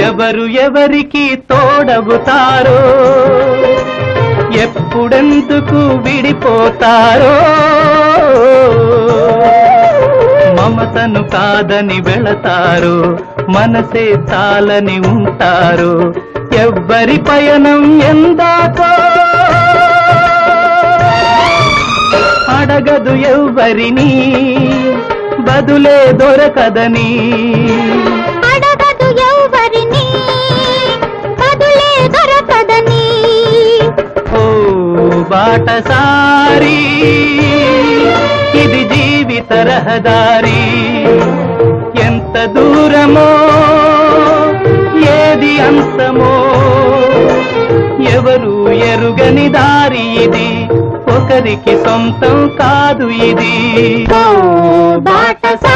ఎవరు ఎవరికి తోడవుతారో ఎప్పుడెందుకు విడిపోతారో మమతను కాదని వెళతారు మనసే చాలని ఉంటారు ఎవ్వరి పయనం ఎందాకో అడగదు ఎవ్వరిని బదులే దొరకదని అడగదు ఎవ్వరిని బదులే దొరకదని ఓ బాటసారి ఇది జీవిత రహదారి ఎంత దూరమో ఏది అంతమో ఎవరు ఎరుగని దారి ఇది ఒకరికి సొంతం కాదు ఇది ఓ బాటసారి